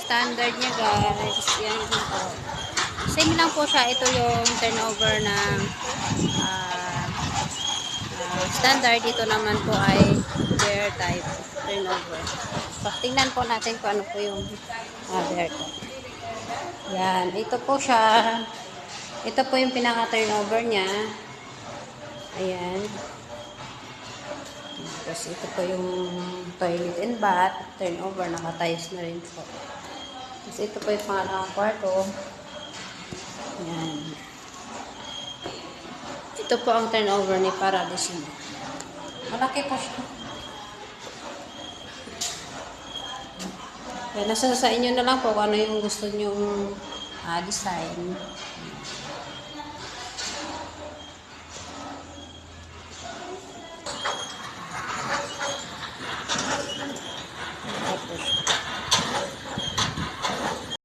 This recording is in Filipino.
standard niya guys. Yan po. Same lang po siya. Ito yung turnover ng ah, standard. Dito naman po ay bear type turnover. So, tingnan po natin kung ano po yung bear type. Yan. Ito po siya. Ito po yung pinaka-turnover niya. Ayan. Tapos ito po yung toilet and bath. Turnover. Nakatiles na rin po. Tapos ito po yung pangalawang kwarto. Ayan. Ito po ang turnover ni Paradisino. Malaki po siya. Kaya nasa sa inyo na lang po kung ano yung gusto nyong design.